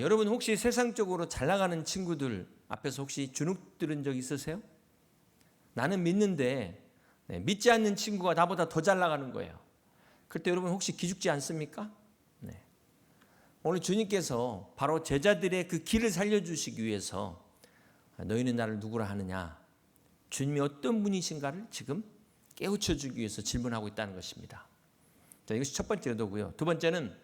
여러분 혹시 세상적으로 잘 나가는 친구들 앞에서 혹시 주눅 들은 적 있으세요? 나는 믿는데 믿지 않는 친구가 나보다 더 잘 나가는 거예요. 그때 여러분 혹시 기죽지 않습니까? 네. 오늘 주님께서 바로 제자들의 그 길을 살려주시기 위해서 너희는 나를 누구라 하느냐, 주님이 어떤 분이신가를 지금 깨우쳐주기 위해서 질문하고 있다는 것입니다. 자, 이것이 첫 번째 의도고요. 두 번째는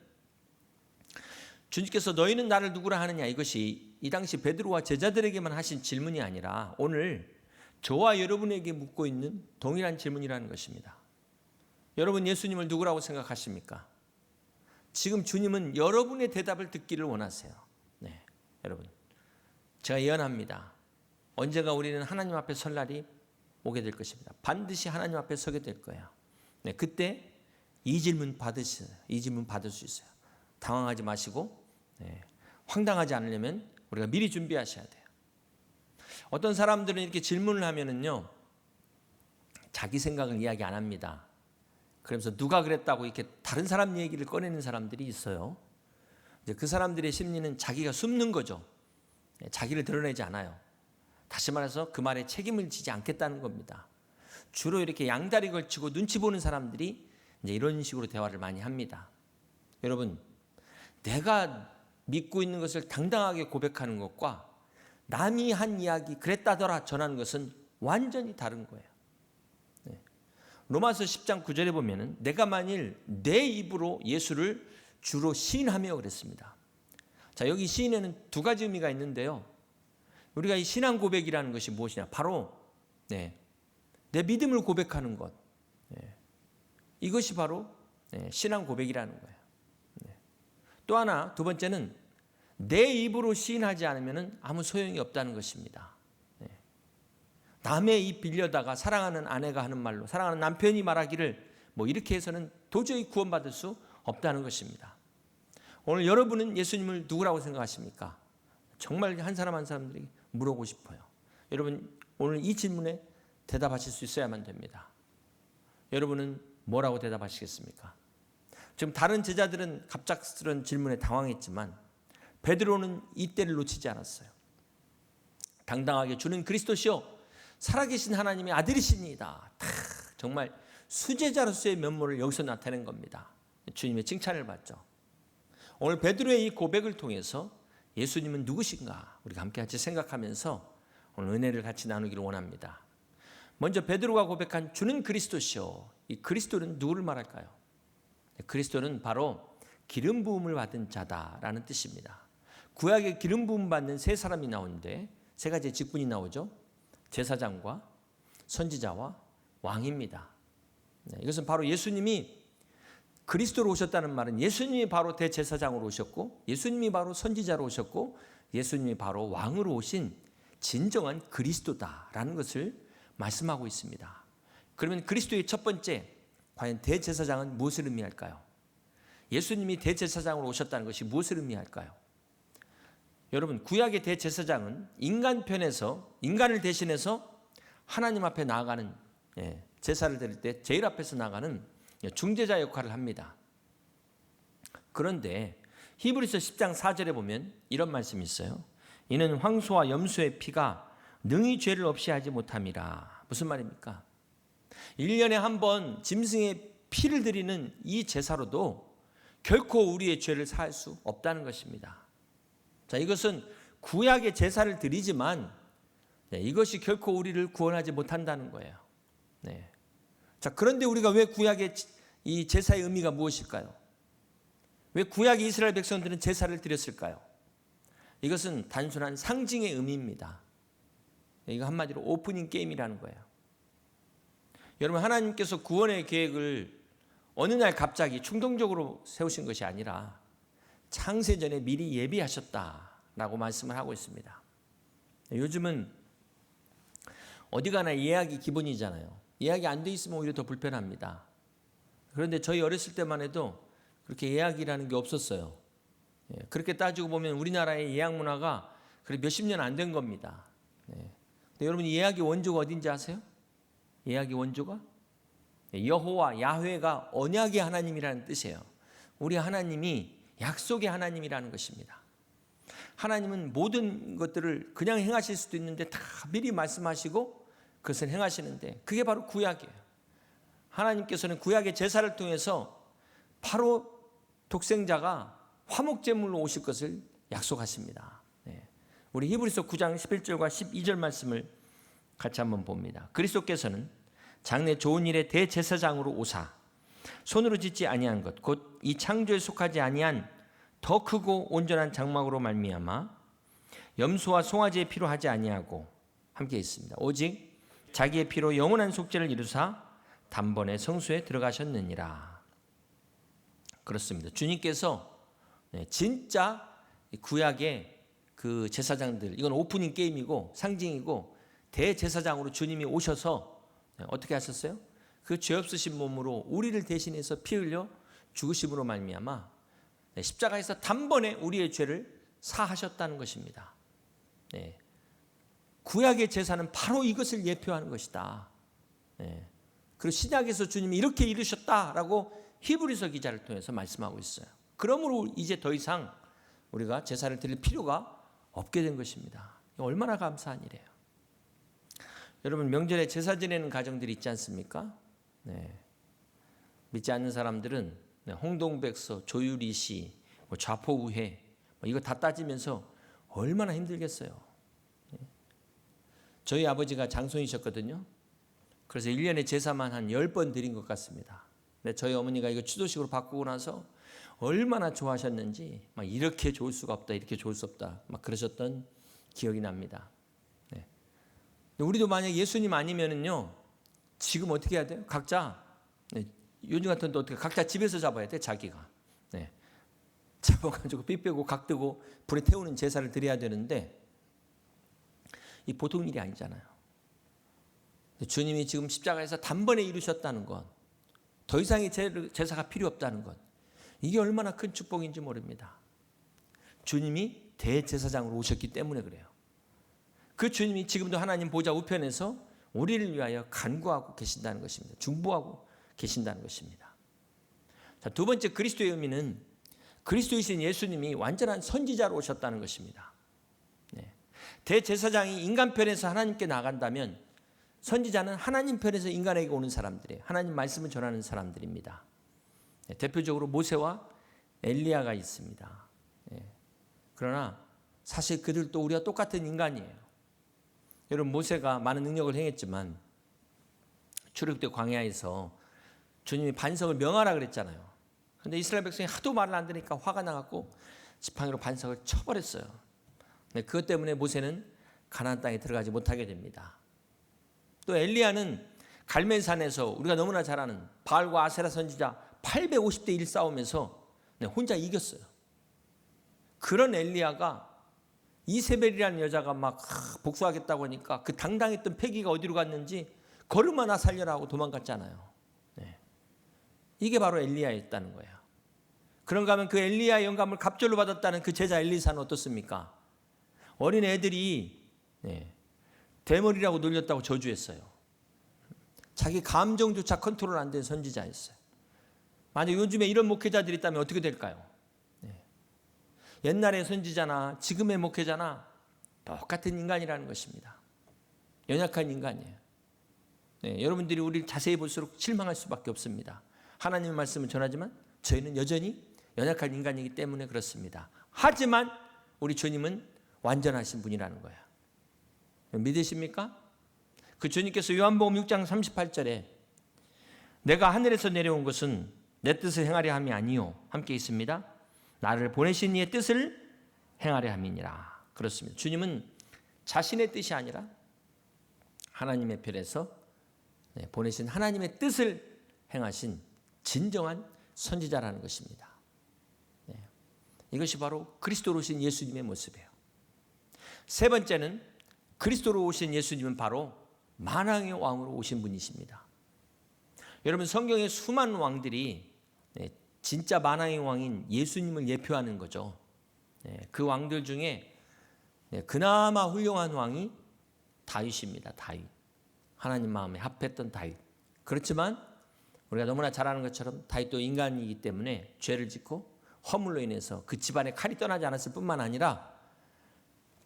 주님께서 너희는 나를 누구라 하느냐, 이것이 이 당시 베드로와 제자들에게만 하신 질문이 아니라 오늘 저와 여러분에게 묻고 있는 동일한 질문이라는 것입니다. 여러분 예수님을 누구라고 생각하십니까? 지금 주님은 여러분의 대답을 듣기를 원하세요. 네, 여러분 제가 예언합니다. 언젠가 우리는 하나님 앞에 설 날이 오게 될 것입니다. 반드시 하나님 앞에 서게 될 거예요. 네, 그때 이 질문 받을 수 있어요. 당황하지 마시고 황당하지 않으려면 우리가 미리 준비하셔야 돼요. 어떤 사람들은 이렇게 질문을 하면은요, 자기 생각을 이야기 안 합니다. 그러면서 누가 그랬다고 이렇게 다른 사람 얘기를 꺼내는 사람들이 있어요. 이제 그 사람들의 심리는 자기가 숨는 거죠. 자기를 드러내지 않아요. 다시 말해서 그 말에 책임을 지지 않겠다는 겁니다. 주로 이렇게 양다리 걸치고 눈치 보는 사람들이 이제 이런 식으로 대화를 많이 합니다. 여러분, 내가 믿고 있는 것을 당당하게 고백하는 것과 남이 한 이야기 그랬다더라 전하는 것은 완전히 다른 거예요. 로마서 10장 9절에 보면은 내가 만일 내 입으로 예수를 주로 시인하며 그랬습니다. 자, 여기 시인에는 두 가지 의미가 있는데요. 우리가 이 신앙 고백이라는 것이 무엇이냐? 바로 내 믿음을 고백하는 것. 이것이 바로 신앙 고백이라는 거예요. 또 하나, 두 번째는 내 입으로 시인하지 않으면 아무 소용이 없다는 것입니다. 남의 입 빌려다가 사랑하는 아내가 하는 말로, 사랑하는 남편이 말하기를 이렇게 해서는 도저히 구원받을 수 없다는 것입니다. 오늘 여러분은 예수님을 누구라고 생각하십니까? 정말 한 사람 한 사람들에게 물어보고 싶어요. 여러분 오늘 이 질문에 대답하실 수 있어야만 됩니다. 여러분은 뭐라고 대답하시겠습니까? 지금 다른 제자들은 갑작스러운 질문에 당황했지만 베드로는 이때를 놓치지 않았어요. 당당하게 주는 그리스도시요 살아계신 하나님의 아들이십니다. 정말 수제자로서의 면모를 여기서 나타낸 겁니다. 주님의 칭찬을 받죠. 오늘 베드로의 이 고백을 통해서 예수님은 누구신가 우리가 함께 같이 생각하면서 오늘 은혜를 같이 나누기를 원합니다. 먼저 베드로가 고백한 주는 그리스도시요, 이 그리스도는 누구를 말할까요? 그리스도는 바로 기름 부음을 받은 자다라는 뜻입니다. 구약에 기름 부음 받는 세 사람이 나오는데 세 가지의 직분이 나오죠. 제사장과 선지자와 왕입니다. 이것은 바로 예수님이 그리스도로 오셨다는 말은 예수님이 바로 대제사장으로 오셨고, 예수님이 바로 선지자로 오셨고, 예수님이 바로 왕으로 오신 진정한 그리스도다라는 것을 말씀하고 있습니다. 그러면 그리스도의 첫 번째, 과연 대제사장은 무엇을 의미할까요? 예수님이 대제사장으로 오셨다는 것이 무엇을 의미할까요? 여러분, 구약의 대제사장은 인간 편에서, 인간을 대신해서 하나님 앞에 나아가는, 제사를 드릴 때 제일 앞에서 나가는 중재자 역할을 합니다. 그런데 히브리서 10장 4절에 보면 이런 말씀이 있어요. 이는 황소와 염소의 피가 능히 죄를 없이 하지 못함이라. 무슨 말입니까? 1년에 한 번 짐승의 피를 드리는 이 제사로도 결코 우리의 죄를 사할 수 없다는 것입니다. 자, 이것은 구약의 제사를 드리지만 이것이 결코 우리를 구원하지 못한다는 거예요. 자, 그런데 우리가 왜 구약의 이 제사의 의미가 무엇일까요? 왜 구약의 이스라엘 백성들은 제사를 드렸을까요? 이것은 단순한 상징의 의미입니다. 이거 한마디로 오프닝 게임이라는 거예요. 여러분, 하나님께서 구원의 계획을 어느 날 갑자기 충동적으로 세우신 것이 아니라 창세전에 미리 예비하셨다라고 말씀을 하고 있습니다. 요즘은 어디 가나 예약이 기본이잖아요. 예약이 안 돼 있으면 오히려 더 불편합니다. 그런데 저희 어렸을 때만 해도 그렇게 예약이라는 게 없었어요. 그렇게 따지고 보면 우리나라의 예약 문화가 몇십 년 안 된 겁니다. 근데 여러분, 예약의 원조가 어딘지 아세요? 예약의 원조가 여호와, 야훼가 언약의 하나님이라는 뜻이에요. 우리 하나님이 약속의 하나님이라는 것입니다. 하나님은 모든 것들을 그냥 행하실 수도 있는데 다 미리 말씀하시고 그것을 행하시는데 그게 바로 구약이에요. 하나님께서는 구약의 제사를 통해서 바로 독생자가 화목제물로 오실 것을 약속하십니다. 우리 히브리서 9장 11절과 12절 말씀을 같이 한번 봅니다. 그리스도께서는 장래 좋은 일의 대제사장으로 오사 손으로 짓지 아니한 것 곧 이 창조에 속하지 아니한 더 크고 온전한 장막으로 말미암아 염소와 송아지의 피로 하지 아니하고 함께 있습니다. 오직 자기의 피로 영원한 속죄를 이루사 단번에 성소에 들어가셨느니라. 그렇습니다. 주님께서 진짜 구약의 그 제사장들, 이건 오프닝 게임이고 상징이고 대제사장으로 주님이 오셔서 어떻게 하셨어요? 그 죄 없으신 몸으로 우리를 대신해서 피 흘려 죽으심으로 말미암아 십자가에서 단번에 우리의 죄를 사하셨다는 것입니다. 구약의 제사는 바로 이것을 예표하는 것이다. 그리고 신약에서 주님이 이렇게 이루셨다라고 히브리서 기자를 통해서 말씀하고 있어요. 그러므로 이제 더 이상 우리가 제사를 드릴 필요가 없게 된 것입니다. 얼마나 감사한 일이에요. 여러분 명절에 제사 지내는 가정들이 있지 않습니까? 믿지 않는 사람들은 홍동백서, 조유리시, 좌포우회 이거 다 따지면서 얼마나 힘들겠어요. 저희 아버지가 장손이셨거든요. 그래서 1년에 제사만 한 10번 드린 것 같습니다. 근데 저희 어머니가 이거 추도식으로 바꾸고 나서 얼마나 좋아하셨는지 막 이렇게 좋을 수가 없다, 이렇게 좋을 수 없다 막 그러셨던 기억이 납니다. 우리도 만약 예수님 아니면은요 지금 어떻게 해야 돼요? 각자 요즘 같은 때 어떻게 각자 집에서 잡아야 돼. 자기가 잡아가지고 피 빼고 각 뜨고 불에 태우는 제사를 드려야 되는데 이 보통 일이 아니잖아요. 주님이 지금 십자가에서 단번에 이루셨다는 것, 더 이상의 제사가 필요 없다는 것, 이게 얼마나 큰 축복인지 모릅니다. 주님이 대제사장으로 오셨기 때문에 그래요. 그 주님이 지금도 하나님 보좌 우편에서 우리를 위하여 간구하고 계신다는 것입니다. 중보하고 계신다는 것입니다. 자, 두 번째 그리스도의 의미는 그리스도이신 예수님이 완전한 선지자로 오셨다는 것입니다. 대제사장이 인간 편에서 하나님께 나간다면 선지자는 하나님 편에서 인간에게 오는 사람들이에요. 하나님 말씀을 전하는 사람들입니다. 대표적으로 모세와 엘리야가 있습니다. 그러나 사실 그들도 우리와 똑같은 인간이에요. 여러분 모세가 많은 능력을 행했지만 출애굽때 광야에서 주님이 반석을 명하라 그랬잖아요. 그런데 이스라엘 백성이 하도 말을 안 들으니까 화가 나갖고 지팡이로 반석을 쳐버렸어요. 그것 때문에 모세는 가나안 땅에 들어가지 못하게 됩니다. 또 엘리야는 갈멜산에서 우리가 너무나 잘 아는 바알과 아세라 선지자 850대 1 싸움에서 혼자 이겼어요. 그런 엘리야가 이세벨이라는 여자가 막 복수하겠다고 하니까 그 당당했던 패기가 어디로 갔는지 걸음 하나 살려라 하고 도망갔잖아요. 이게 바로 엘리야였다는 거예요. 그런가 하면 그 엘리야의 영감을 갑절로 받았다는 그 제자 엘리사는 어떻습니까? 어린 애들이 대머리라고 놀렸다고 저주했어요. 자기 감정조차 컨트롤 안 된 선지자였어요. 만약 요즘에 이런 목회자들이 있다면 어떻게 될까요? 옛날의 선지자나 지금의 목회자나 똑같은 인간이라는 것입니다. 연약한 인간이에요. 여러분들이 우리를 자세히 볼수록 실망할 수밖에 없습니다. 하나님의 말씀을 전하지만 저희는 여전히 연약한 인간이기 때문에 그렇습니다. 하지만 우리 주님은 완전하신 분이라는 거예요. 믿으십니까? 그 주님께서 요한복음 6장 38절에 내가 하늘에서 내려온 것은 내 뜻을 행하려 함이 아니요 함께 있습니다. 나를 보내신 이의 뜻을 행하려 함이니라. 그렇습니다. 주님은 자신의 뜻이 아니라 하나님의 편에서 보내신 하나님의 뜻을 행하신 진정한 선지자라는 것입니다. 이것이 바로 그리스도로 오신 예수님의 모습이에요. 세 번째는 그리스도로 오신 예수님은 바로 만왕의 왕으로 오신 분이십니다. 여러분 성경의 수많은 왕들이 진짜 만왕의 왕인 예수님을 예표하는 거죠. 그 왕들 중에 그나마 훌륭한 왕이 다윗입니다. 다윗. 하나님 마음에 합했던 다윗. 그렇지만 우리가 너무나 잘 아는 것처럼 다윗도 인간이기 때문에 죄를 짓고 허물로 인해서 그 집안에 칼이 떠나지 않았을 뿐만 아니라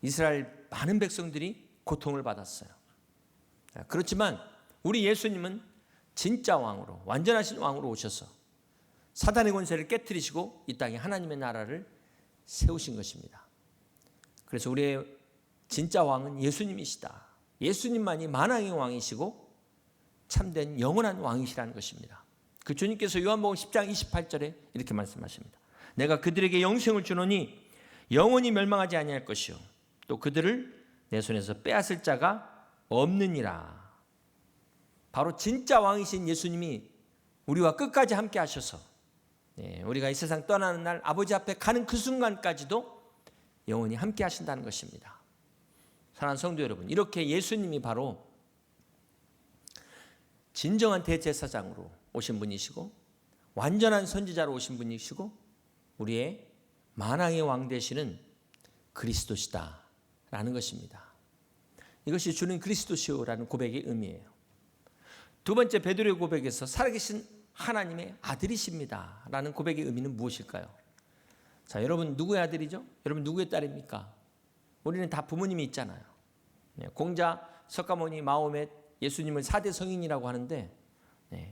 이스라엘 많은 백성들이 고통을 받았어요. 그렇지만 우리 예수님은 진짜 왕으로, 완전하신 왕으로 오셔서 사단의 권세를 깨뜨리시고 이 땅에 하나님의 나라를 세우신 것입니다. 그래서 우리의 진짜 왕은 예수님이시다. 예수님만이 만왕의 왕이시고 참된 영원한 왕이시라는 것입니다. 그 주님께서 요한복음 10장 28절에 이렇게 말씀하십니다. 내가 그들에게 영생을 주노니 영원히 멸망하지 아니할 것이요 또 그들을 내 손에서 빼앗을 자가 없느니라. 바로 진짜 왕이신 예수님이 우리와 끝까지 함께 하셔서 우리가 이 세상 떠나는 날 아버지 앞에 가는 그 순간까지도 영원히 함께 하신다는 것입니다. 사랑하는 성도 여러분, 이렇게 예수님이 바로 진정한 대제사장으로 오신 분이시고 완전한 선지자로 오신 분이시고 우리의 만왕의 왕 되시는 그리스도시다라는 것입니다. 이것이 주는 그리스도시오라는 고백의 의미예요. 두 번째 베드로의 고백에서 살아계신 하나님의 아들이십니다 라는 고백의 의미는 무엇일까요? 자, 여러분 누구의 아들이죠? 여러분 누구의 딸입니까? 우리는 다 부모님이 있잖아요. 공자, 석가모니, 마호멧, 예수님을 4대 성인이라고 하는데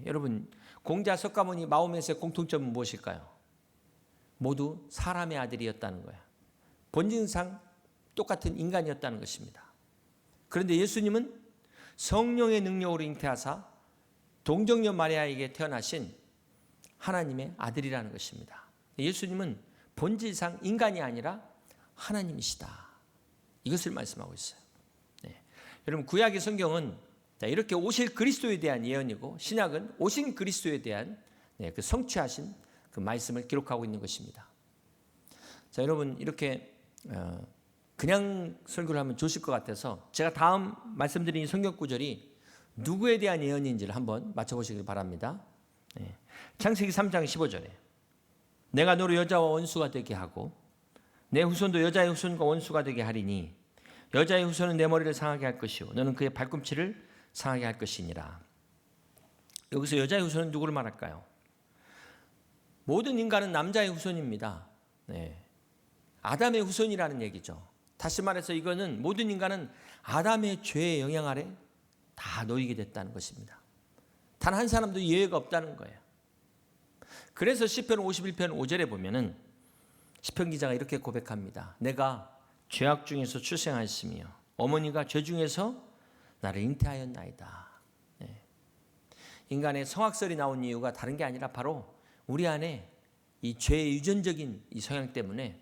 여러분 공자, 석가모니, 마호멧의 공통점은 무엇일까요? 모두 사람의 아들이었다는 거예요. 본질상 똑같은 인간이었다는 것입니다. 그런데 예수님은 성령의 능력으로 잉태하사 동정녀 마리아에게 태어나신 하나님의 아들이라는 것입니다. 예수님은 본질상 인간이 아니라 하나님이시다. 이것을 말씀하고 있어요. 여러분 구약의 성경은 이렇게 오실 그리스도에 대한 예언이고 신약은 오신 그리스도에 대한 그 성취하신 그 말씀을 기록하고 있는 것입니다. 자, 여러분 이렇게 그냥 설교를 하면 좋으실 것 같아서 제가 다음 말씀드린 성경 구절이 누구에 대한 예언인지를 한번 맞춰보시길 바랍니다. 창세기 3장 15절에 내가 너로 여자와 원수가 되게 하고 내 후손도 여자의 후손과 원수가 되게 하리니 여자의 후손은 내 머리를 상하게 할 것이요 너는 그의 발꿈치를 상하게 할 것이니라. 여기서 여자의 후손은 누구를 말할까요? 모든 인간은 남자의 후손입니다. 아담의 후손이라는 얘기죠. 다시 말해서 이거는 모든 인간은 아담의 죄의 영향 아래 다 놓이게 됐다는 것입니다. 단 한 사람도 예외가 없다는 거예요. 그래서 시편 51편 5절에 보면은 시편 기자가 이렇게 고백합니다. 내가 죄악 중에서 출생하였으며 어머니가 죄 중에서 나를 잉태하였나이다. 인간의 성악설이 나온 이유가 다른 게 아니라 바로 우리 안에 이 죄의 유전적인 이 성향 때문에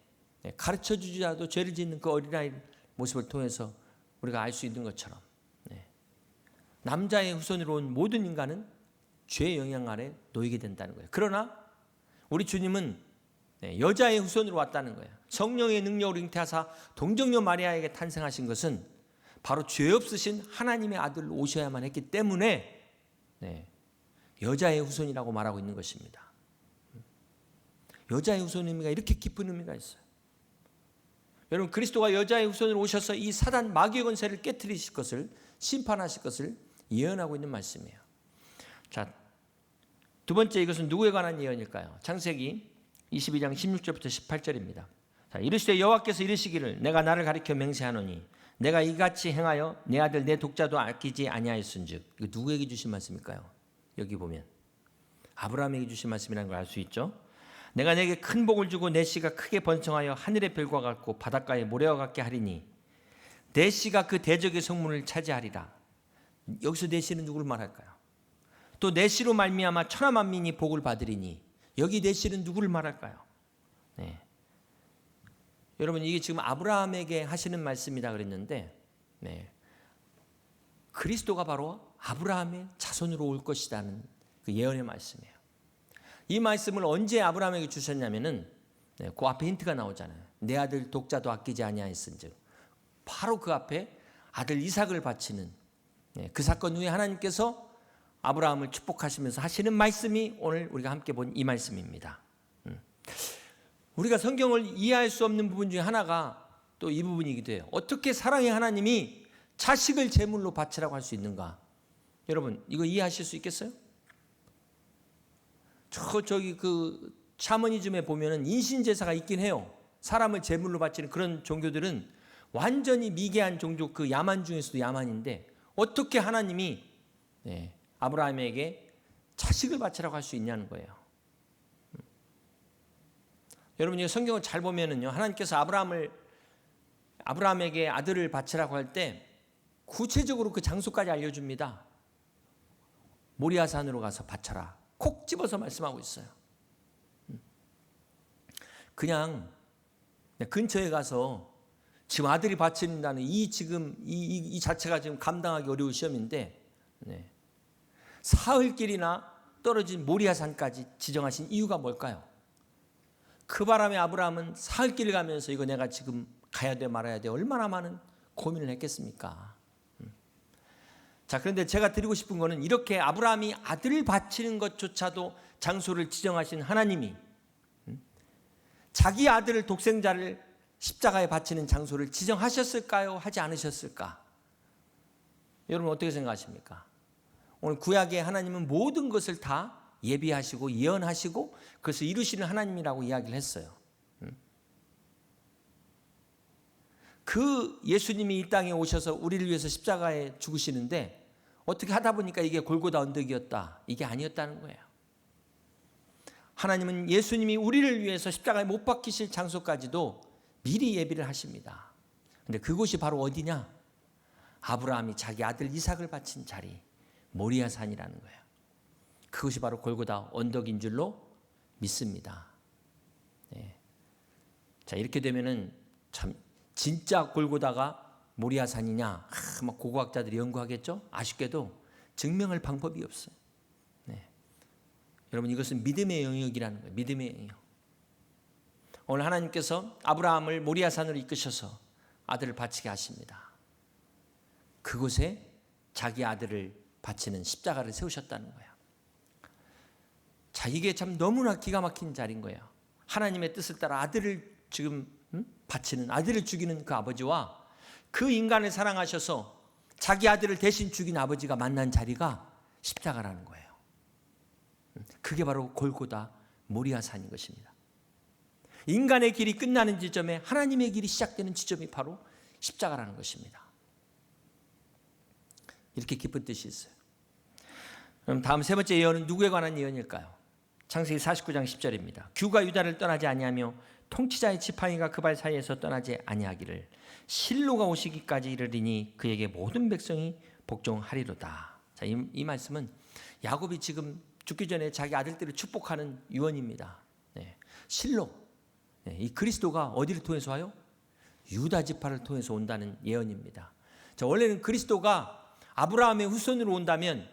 가르쳐주지 않아도 죄를 짓는 그 어린아이 모습을 통해서 우리가 알 수 있는 것처럼 남자의 후손으로 온 모든 인간은 죄의 영향 아래 놓이게 된다는 거예요. 그러나 우리 주님은 여자의 후손으로 왔다는 거예요. 성령의 능력으로 잉태하사 동정녀 마리아에게 탄생하신 것은 바로 죄 없으신 하나님의 아들로 오셔야만 했기 때문에 여자의 후손이라고 말하고 있는 것입니다. 여자의 후손의 의미가 이렇게 깊은 의미가 있어요. 여러분 그리스도가 여자의 후손으로 오셔서 이 사단 마귀의 권세를 깨뜨리실 것을 심판하실 것을 예언하고 있는 말씀이에요. 자, 두 번째 이것은 누구에 관한 예언일까요? 창세기 22장 16절부터 18절입니다. 자, 이르시되 여호와께서 이르시기를 내가 나를 가리켜 맹세하노니 내가 이같이 행하여 내 아들 내 독자도 아끼지 아니하였은즉. 이거 누구에게 주신 말씀일까요? 여기 보면 아브라함에게 주신 말씀이라는 걸 알 수 있죠. 내가 내게 큰 복을 주고 내 씨가 크게 번성하여 하늘의 별과 같고 바닷가의 모래와 같게 하리니 내 씨가 그 대적의 성문을 차지하리라. 여기서 내 씨는 누구를 말할까요? 또 내 씨로 말미암아 천하 만민이 복을 받으리니 여기 내 씨는 누구를 말할까요? 여러분 이게 지금 아브라함에게 하시는 말씀이다 그랬는데 그리스도가 바로 아브라함의 자손으로 올 것이라는 그 예언의 말씀이에요. 이 말씀을 언제 아브라함에게 주셨냐면은 그 앞에 힌트가 나오잖아요. 내 아들 독자도 아끼지 아니하였은즉. 바로 그 앞에 아들 이삭을 바치는 그 사건 후에 하나님께서 아브라함을 축복하시면서 하시는 말씀이 오늘 우리가 함께 본 이 말씀입니다. 우리가 성경을 이해할 수 없는 부분 중에 하나가 또 이 부분이기도 해요. 어떻게 사랑의 하나님이 자식을 제물로 바치라고 할 수 있는가? 여러분 이거 이해하실 수 있겠어요? 저기 그 샤머니즘에 보면은 인신 제사가 있긴 해요. 사람을 제물로 바치는 그런 종교들은 완전히 미개한 종족, 그 야만 중에서도 야만인데 어떻게 하나님이 아브라함에게 자식을 바치라고 할 수 있냐는 거예요. 여러분, 이 성경을 잘 보면은요, 하나님께서 아브라함에게 아들을 바치라고 할 때 구체적으로 그 장소까지 알려줍니다. 모리아산으로 가서 바쳐라. 콕 집어서 말씀하고 있어요. 그냥 근처에 가서 지금 아들이 바친다는 이 자체가 지금 감당하기 어려운 시험인데, 사흘길이나 떨어진 모리아산까지 지정하신 이유가 뭘까요? 그 바람에 아브라함은 사흘길을 가면서 이거 내가 지금 가야 돼 말아야 돼 얼마나 많은 고민을 했겠습니까? 자, 그런데 제가 드리고 싶은 거는 이렇게 아브라함이 아들을 바치는 것조차도 장소를 지정하신 하나님이 자기 아들을 독생자를 십자가에 바치는 장소를 지정하셨을까요? 하지 않으셨을까? 여러분 어떻게 생각하십니까? 오늘 구약에 하나님은 모든 것을 다 예비하시고 예언하시고 그것을 이루시는 하나님이라고 이야기를 했어요. 그 예수님이 이 땅에 오셔서 우리를 위해서 십자가에 죽으시는데 어떻게 하다 보니까 이게 골고다 언덕이었다. 이게 아니었다는 거예요. 하나님은 예수님이 우리를 위해서 십자가에 못 박히실 장소까지도 미리 예비를 하십니다. 그런데 그곳이 바로 어디냐? 아브라함이 자기 아들 이삭을 바친 자리, 모리아산이라는 거예요. 그것이 바로 골고다 언덕인 줄로 믿습니다. 자, 이렇게 되면은 참 진짜 골고다가 모리아산이냐? 막 고고학자들이 연구하겠죠? 아쉽게도 증명할 방법이 없어요. 여러분, 이것은 믿음의 영역이라는 거예요. 믿음의 영역. 오늘 하나님께서 아브라함을 모리아산으로 이끄셔서 아들을 바치게 하십니다. 그곳에 자기 아들을 바치는 십자가를 세우셨다는 거예요. 자, 이게 참 너무나 기가 막힌 자리인 거예요. 하나님의 뜻을 따라 아들을 지금 바치는, 아들을 죽이는 그 아버지와 그 인간을 사랑하셔서 자기 아들을 대신 죽인 아버지가 만난 자리가 십자가라는 거예요. 그게 바로 골고다 모리아산인 것입니다. 인간의 길이 끝나는 지점에 하나님의 길이 시작되는 지점이 바로 십자가라는 것입니다. 이렇게 깊은 뜻이 있어요. 그럼 다음 세 번째 예언은 누구에 관한 예언일까요? 창세기 49장 10절입니다. 규가 유다를 떠나지 아니하며 통치자의 지팡이가 그 발 사이에서 떠나지 아니하기를 실로가 오시기까지 이르리니 그에게 모든 백성이 복종하리로다. 자, 이 말씀은 야곱이 지금 죽기 전에 자기 아들들을 축복하는 유언입니다. 실로, 이 그리스도가 어디를 통해서 와요? 유다 지파를 통해서 온다는 예언입니다. 자, 원래는 그리스도가 아브라함의 후손으로 온다면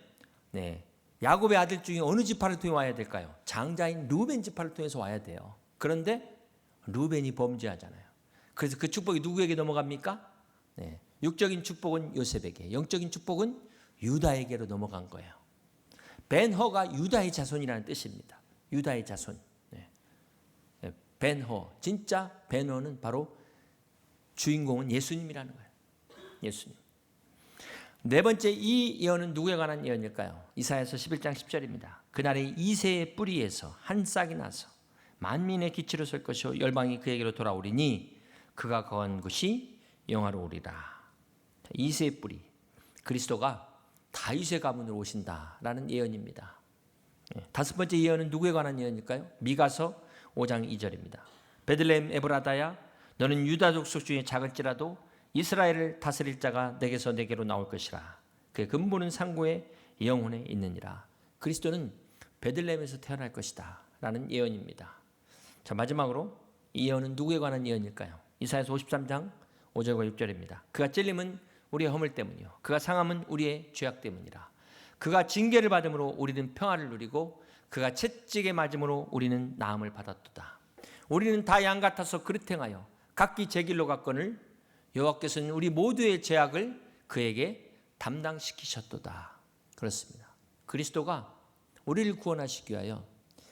야곱의 아들 중에 어느 지파를 통해 와야 될까요? 장자인 루벤 지파를 통해서 와야 돼요. 그런데 루벤이 범죄하잖아요. 그래서 그 축복이 누구에게 넘어갑니까? 육적인 축복은 요셉에게, 영적인 축복은 유다에게로 넘어간 거예요. 벤허가 유다의 자손이라는 뜻입니다. 유다의 자손. 벤허, 진짜 벤허는 바로 주인공은 예수님이라는 거예요. 예수님. 네 번째 이 예언은 누구에 관한 예언일까요? 이사야서 11장 10절입니다. 그날에 이새의 뿌리에서 한 싹이 나서 만민의 기치로 설 것이요 열방이 그에게로 돌아오리니 그가 거한 곳이 영화로우리라. 이새의 뿌리, 그리스도가 다윗의 가문으로 오신다라는 예언입니다. 다섯 번째 예언은 누구에 관한 예언일까요? 미가서 5장 2절입니다. 베들레헴 에브라다야 너는 유다 족속 중에 작을지라도 이스라엘을 다스릴 자가 내게서 내게로 나올 것이라. 그의 근본은 상고의 영혼에 있느니라. 그리스도는 베들레헴에서 태어날 것이다 라는 예언입니다. 자, 마지막으로 이 예언은 누구에 관한 예언일까요? 이사야서 53장 5절과 6절입니다. 그가 찔림은 우리의 허물 때문이요 그가 상함은 우리의 죄악 때문이라. 그가 징계를 받음으로 우리는 평화를 누리고 그가 채찍에 맞음으로 우리는 나음을 받았도다. 우리는 다 양 같아서 그릇 행하여 각기 제 길로 갔거늘 여호와께서는 우리 모두의 죄악을 그에게 담당시키셨도다. 그렇습니다. 그리스도가 우리를 구원하시기 위하여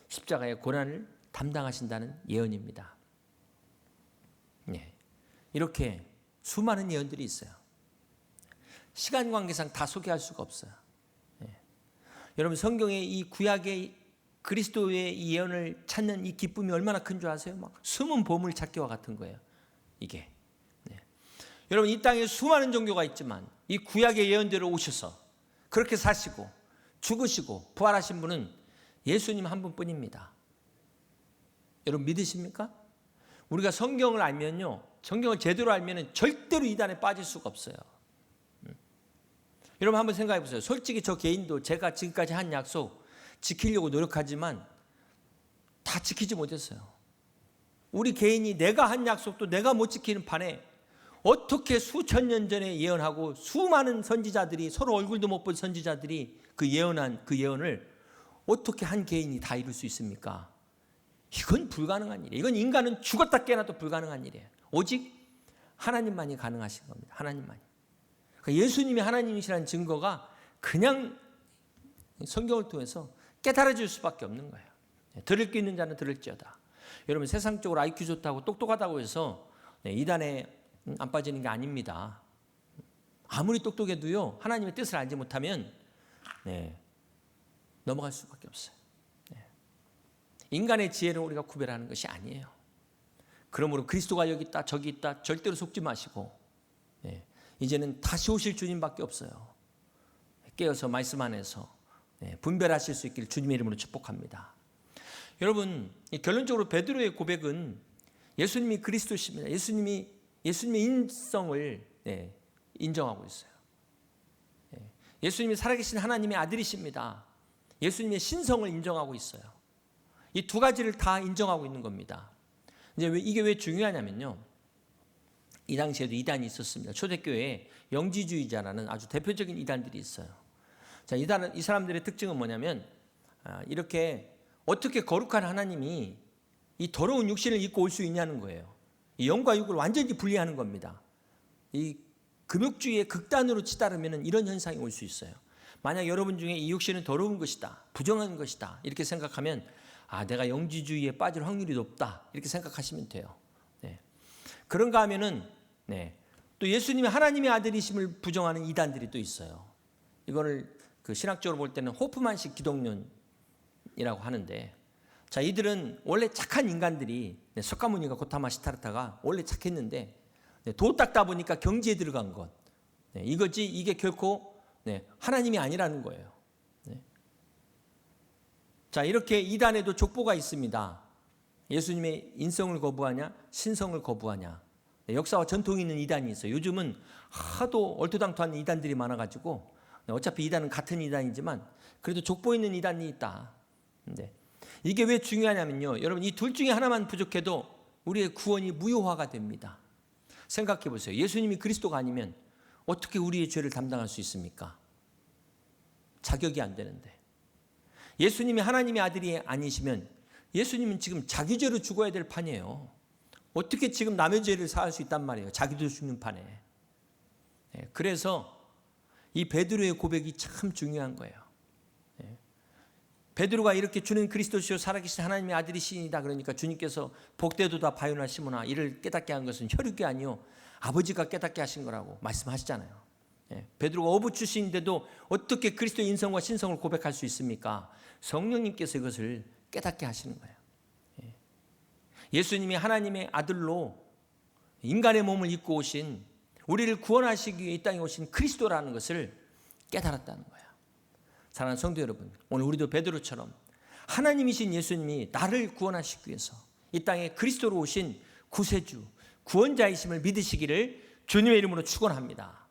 십자가의 고난을 담당하신다는 예언입니다. 이렇게 수많은 예언들이 있어요. 시간 관계상 다 소개할 수가 없어요. 여러분, 성경의 이 구약의 그리스도의 이 예언을 찾는 이 기쁨이 얼마나 큰 줄 아세요? 막 숨은 보물 찾기와 같은 거예요. 이게. 여러분, 이 땅에 수많은 종교가 있지만 이 구약의 예언대로 오셔서 그렇게 사시고 죽으시고 부활하신 분은 예수님 한 분뿐입니다. 여러분 믿으십니까? 우리가 성경을 알면요, 성경을 제대로 알면 절대로 이단에 빠질 수가 없어요. 여러분 한번 생각해 보세요. 솔직히 저 개인도 제가 지금까지 한 약속 지키려고 노력하지만 다 지키지 못했어요. 우리 개인이 내가 한 약속도 내가 못 지키는 판에 어떻게 수천 년 전에 예언하고 수많은 선지자들이, 서로 얼굴도 못 본 선지자들이 그 예언한 그 예언을 어떻게 한 개인이 다 이룰 수 있습니까? 이건 불가능한 일이에요. 이건 인간은 죽었다 깨어나도 불가능한 일이에요. 오직 하나님만이 가능하신 겁니다. 하나님만이. 그러니까 예수님이 하나님이시라는 증거가 그냥 성경을 통해서 깨달아질 수밖에 없는 거예요. 들을 게 있는 자는 들을지어다. 여러분, 세상적으로 IQ 좋다고 똑똑하다고 해서 이단에 안 빠지는 게 아닙니다. 아무리 똑똑해도요, 하나님의 뜻을 알지 못하면 넘어갈 수밖에 없어요. 인간의 지혜를 우리가 구별하는 것이 아니에요. 그러므로 그리스도가 여기 있다 저기 있다 절대로 속지 마시고, 이제는 다시 오실 주님밖에 없어요. 깨어서 말씀 안에서 분별하실 수 있기를 주님의 이름으로 축복합니다. 여러분, 결론적으로 베드로의 고백은 예수님이 그리스도십니다. 예수님의 인성을 인정하고 있어요. 예수님이 살아계신 하나님의 아들이십니다. 예수님의 신성을 인정하고 있어요. 이 두 가지를 다 인정하고 있는 겁니다. 이제 이게 왜 중요하냐면요, 이 당시에도 이단이 있었습니다. 초대교회에 영지주의자라는 아주 대표적인 이단들이 있어요. 자, 이 사람들의 특징은 뭐냐면, 이렇게 어떻게 거룩한 하나님이 이 더러운 육신을 입고 올 수 있냐는 거예요. 이 영과 육을 완전히 분리하는 겁니다. 이 금욕주의의 극단으로 치달으면 이런 현상이 올 수 있어요. 만약 여러분 중에 이 육신은 더러운 것이다, 부정한 것이다 이렇게 생각하면 내가 영지주의에 빠질 확률이 높다 이렇게 생각하시면 돼요. 그런가 하면은 또 예수님이 하나님의 아들이심을 부정하는 이단들이 또 있어요. 이거를 그 신학적으로 볼 때는 호프만식 기독론이라고 하는데, 자, 이들은 원래 착한 인간들이, 석가모니가 고타마 시타르타가 원래 착했는데 도 닦다 보니까 경지에 들어간 것, 이거지 이게 결코 하나님이 아니라는 거예요. 자, 이렇게 이단에도 족보가 있습니다. 예수님의 인성을 거부하냐, 신성을 거부하냐. 역사와 전통이 있는 이단이 있어요. 요즘은 하도 얼토당토한 이단들이 많아가지고 어차피 이단은 같은 이단이지만 그래도 족보 있는 이단이 있다. 이게 왜 중요하냐면요, 여러분, 이 둘 중에 하나만 부족해도 우리의 구원이 무효화가 됩니다. 생각해 보세요. 예수님이 그리스도가 아니면 어떻게 우리의 죄를 담당할 수 있습니까? 자격이 안 되는데. 예수님이 하나님의 아들이 아니시면 예수님은 지금 자기 죄로 죽어야 될 판이에요. 어떻게 지금 남의 죄를 사할 수 있단 말이에요. 자기도 죽는 판에. 그래서 이 베드로의 고백이 참 중요한 거예요. 베드로가 이렇게 주는 그리스도시요 살아계신 하나님의 아들이시니다 그러니까 주님께서 복되도다 바요나 시모나 이를 깨닫게 한 것은 혈육이 아니요 아버지가 깨닫게 하신 거라고 말씀하시잖아요. 베드로가 어부 출신인데도 어떻게 그리스도의 인성과 신성을 고백할 수 있습니까? 성령님께서 이것을 깨닫게 하시는 거예요. 예수님이 하나님의 아들로 인간의 몸을 입고 오신, 우리를 구원하시기 위해 이 땅에 오신 그리스도라는 것을 깨달았다는 거예요. 사랑하는 성도 여러분, 오늘 우리도 베드로처럼 하나님이신 예수님이 나를 구원하시기 위해서 이 땅에 그리스도로 오신 구세주, 구원자이심을 믿으시기를 주님의 이름으로 축원합니다.